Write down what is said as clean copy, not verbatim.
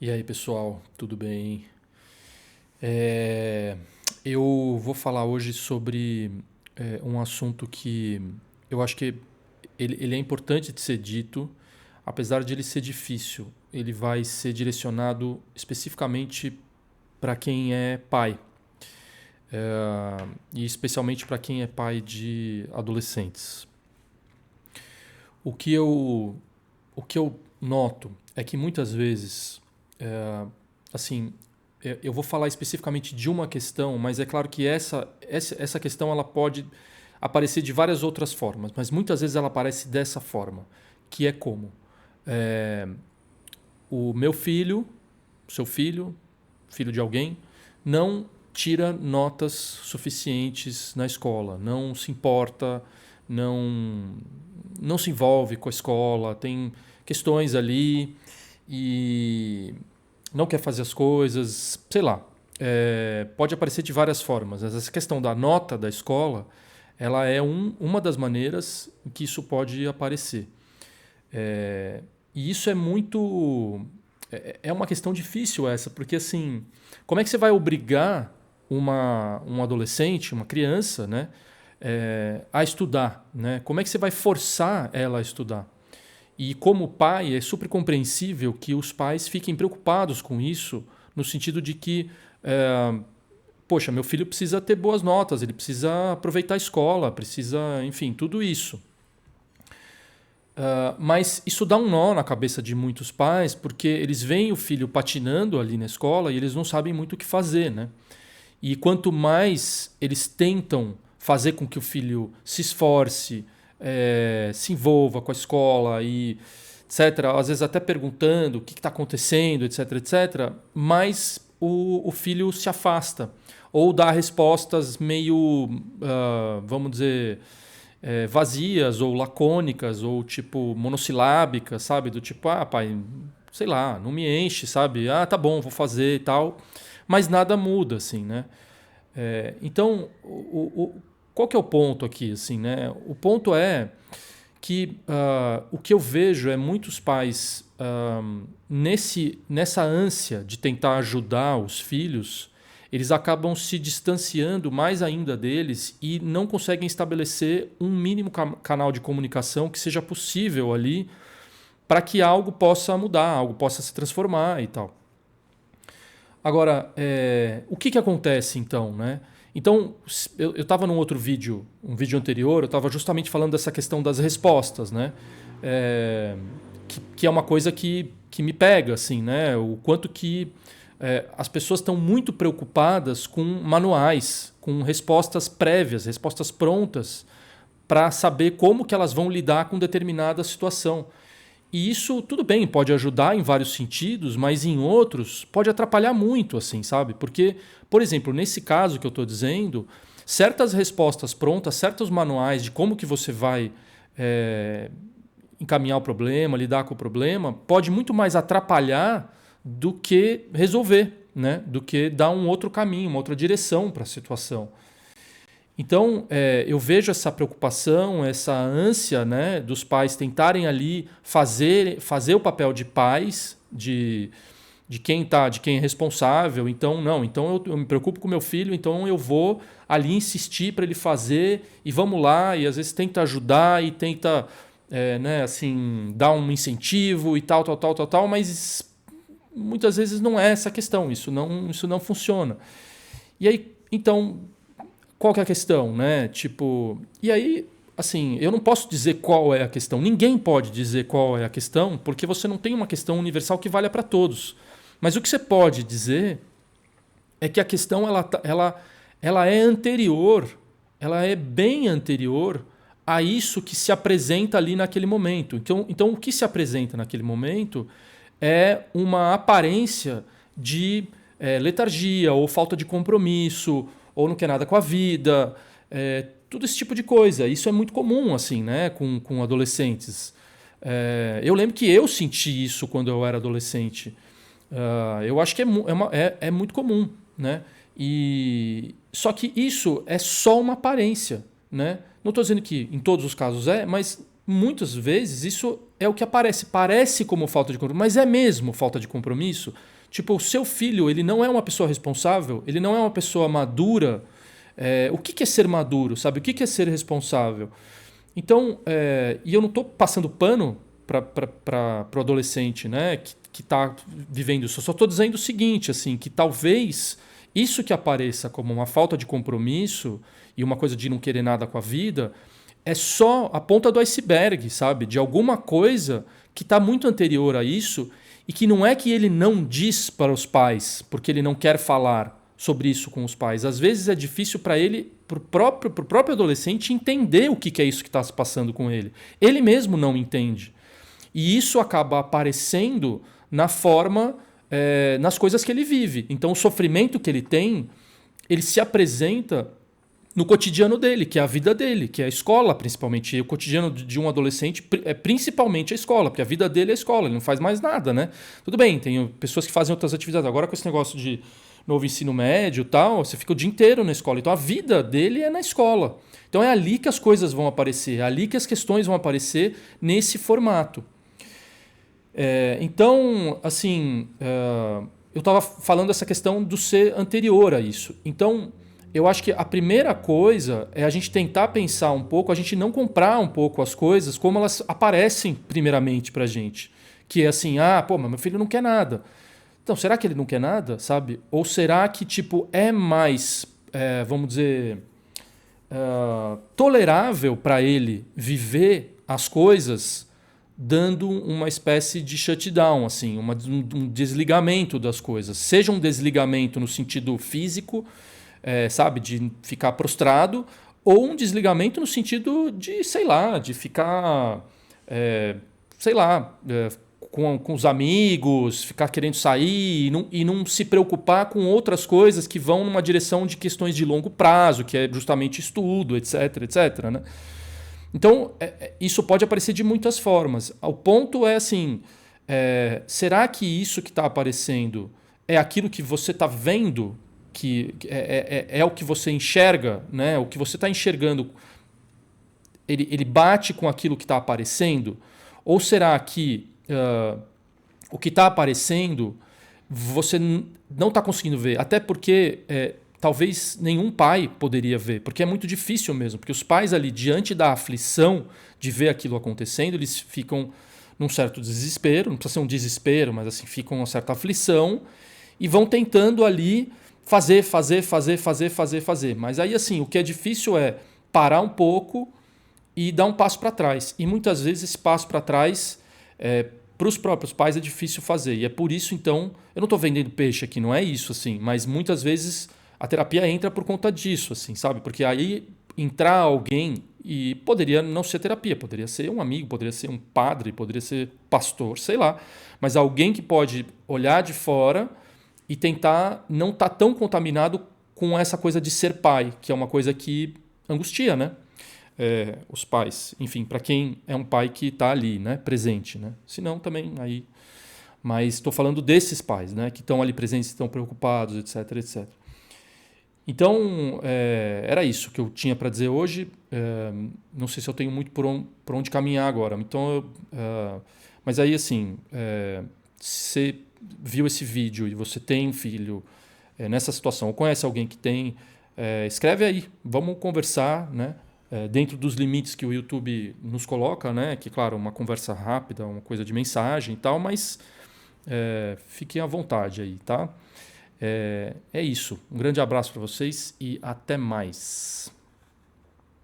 E aí, pessoal, tudo bem? É, eu vou falar hoje sobre um assunto que eu acho que ele é importante de ser dito, apesar de ele ser difícil. Ele vai ser direcionado especificamente para quem é pai, e especialmente para quem é pai de adolescentes. O que eu, o que eu noto é que muitas vezes, assim, eu vou falar especificamente de uma questão, mas é claro que essa questão ela pode aparecer de várias outras formas, mas muitas vezes ela aparece dessa forma, que é como é, o meu filho, seu filho, filho de alguém, não tira notas suficientes na escola, não se importa, não, não se envolve com a escola, tem questões ali e não quer fazer as coisas, sei lá. Pode aparecer de várias formas. Essa questão da nota da escola, ela é uma das maneiras em que isso pode aparecer. E isso é muito. É uma questão difícil essa, porque assim, como é que você vai obrigar um adolescente, uma criança, né, a estudar? Né? Como é que você vai forçar ela a estudar? E como pai, é super compreensível que os pais fiquem preocupados com isso, no sentido de que, poxa, meu filho precisa ter boas notas, ele precisa aproveitar a escola, precisa, enfim, tudo isso. Mas isso dá um nó na cabeça de muitos pais, porque eles veem o filho patinando ali na escola e eles não sabem muito o que fazer, né? E quanto mais eles tentam fazer com que o filho se esforce, se envolva com a escola e etc., às vezes até perguntando o que está acontecendo, etc., etc., mais o filho se afasta ou dá respostas meio, vamos dizer, vazias ou lacônicas ou tipo monossilábicas, sabe? Do tipo, ah, pai, sei lá, não me enche, sabe? Ah, tá bom, vou fazer e tal. Mas nada muda, assim, né? Então, qual que é o ponto aqui, assim, né? O ponto é que o que eu vejo é muitos pais nessa ânsia de tentar ajudar os filhos, eles acabam se distanciando mais ainda deles e não conseguem estabelecer um mínimo canal de comunicação que seja possível ali para que algo possa mudar, algo possa se transformar e tal. Agora, o que acontece então, né? Então, eu estava num outro vídeo, um vídeo anterior, eu estava justamente falando dessa questão das respostas, né? É, que é uma coisa que me pega, assim, né? O quanto que as pessoas estão muito preocupadas com manuais, com respostas prévias, respostas prontas, para saber como que elas vão lidar com determinada situação. E isso, tudo bem, pode ajudar em vários sentidos, mas em outros pode atrapalhar muito, assim, sabe? Porque, por exemplo, nesse caso que eu estou dizendo, certas respostas prontas, certos manuais de como que você vai encaminhar o problema, lidar com o problema, pode muito mais atrapalhar do que resolver, né? Do que dar um outro caminho, uma outra direção para a situação. Então, eu vejo essa preocupação, essa ânsia, né, dos pais tentarem ali fazer o papel de pais, de quem é responsável. Então, não, então eu me preocupo com meu filho, então eu vou ali insistir para ele fazer e vamos lá, e às vezes tenta ajudar e tenta, né, assim, dar um incentivo e tal, tal, tal, tal, tal, mas muitas vezes não é essa a questão, isso não funciona. E aí, então, qual que é a questão, né? Tipo, e aí, assim, eu não posso dizer qual é a questão. Ninguém pode dizer qual é a questão, porque você não tem uma questão universal que valha para todos. Mas o que você pode dizer é que a questão ela é anterior, ela é bem anterior a isso que se apresenta ali naquele momento. Então o que se apresenta naquele momento é uma aparência de letargia ou falta de compromisso ou não quer nada com a vida, tudo esse tipo de coisa. Isso é muito comum assim, né, com adolescentes. Eu lembro que eu senti isso quando eu era adolescente. Eu acho que é muito comum, né? Só que isso é só uma aparência, né? Não estou dizendo que em todos os casos mas muitas vezes isso é o que aparece. Parece como falta de compromisso, mas é mesmo falta de compromisso. Tipo, o seu filho, ele não é uma pessoa responsável, ele não é uma pessoa madura. O que é ser maduro, sabe? O que é ser responsável? Então, e eu não estou passando pano para o adolescente, né, que está vivendo isso. Eu só estou dizendo o seguinte, assim, que talvez isso que apareça como uma falta de compromisso e uma coisa de não querer nada com a vida é só a ponta do iceberg, sabe? De alguma coisa que está muito anterior a isso e que não é que ele não diz para os pais porque ele não quer falar sobre isso com os pais. Às vezes é difícil para ele, para o próprio adolescente, entender o que é isso que está se passando com ele. Ele mesmo não entende. E isso acaba aparecendo na forma, nas coisas que ele vive. Então o sofrimento que ele tem, ele se apresenta no cotidiano dele, que é a vida dele, que é a escola principalmente. E o cotidiano de um adolescente é principalmente a escola, porque a vida dele é a escola, ele não faz mais nada, né? Tudo bem, tem pessoas que fazem outras atividades. Agora com esse negócio de novo ensino médio e tal, você fica o dia inteiro na escola. Então a vida dele é na escola. Então é ali que as coisas vão aparecer, é ali que as questões vão aparecer nesse formato. Então, assim, eu estava falando dessa questão do ser anterior a isso. Então, eu acho que a primeira coisa é a gente tentar pensar um pouco, a gente não comprar um pouco as coisas como elas aparecem primeiramente pra gente. Que é assim, mas meu filho não quer nada. Então, será que ele não quer nada, sabe? Ou será que, tipo, é mais, vamos dizer, tolerável para ele viver as coisas dando uma espécie de shutdown, assim, um desligamento das coisas. Seja um desligamento no sentido físico, sabe, de ficar prostrado, ou um desligamento no sentido de, sei lá, de ficar, com os amigos, ficar querendo sair e não se preocupar com outras coisas que vão numa direção de questões de longo prazo, que é justamente estudo, etc, etc, né? Então, isso pode aparecer de muitas formas. O ponto é assim, será que isso que está aparecendo é aquilo que você está vendo, que é o que você enxerga, né? O que você está enxergando, ele bate com aquilo que está aparecendo? Ou será que o que está aparecendo você não está conseguindo ver? Até porque talvez nenhum pai poderia ver, porque é muito difícil mesmo, porque os pais ali, diante da aflição de ver aquilo acontecendo, eles ficam num certo desespero, não precisa ser um desespero, mas assim, ficam uma certa aflição e vão tentando ali fazer. Mas aí assim, o que é difícil é parar um pouco e dar um passo para trás. E muitas vezes esse passo para trás, para os próprios pais é difícil fazer. E é por isso, então, eu não estou vendendo peixe aqui, não é isso, assim, mas muitas vezes a terapia entra por conta disso, assim, sabe? Porque aí entrar alguém, e poderia não ser terapia, poderia ser um amigo, poderia ser um padre, poderia ser pastor, sei lá. Mas alguém que pode olhar de fora e tentar não estar tão contaminado com essa coisa de ser pai, que é uma coisa que angustia, né? Os pais, enfim, para quem é um pai que está ali, né, presente, né? Se não, também aí. Mas estou falando desses pais, né, que estão ali presentes, estão preocupados, etc, etc. Então, era isso que eu tinha para dizer hoje. Não sei se eu tenho muito por onde caminhar agora. Então, mas aí, assim, se você viu esse vídeo e você tem um filho nessa situação, ou conhece alguém que tem, escreve aí, vamos conversar, né? Dentro dos limites que o YouTube nos coloca, né? Que, claro, uma conversa rápida, uma coisa de mensagem e tal, mas fiquem à vontade aí, tá? É isso. Um grande abraço para vocês e até mais.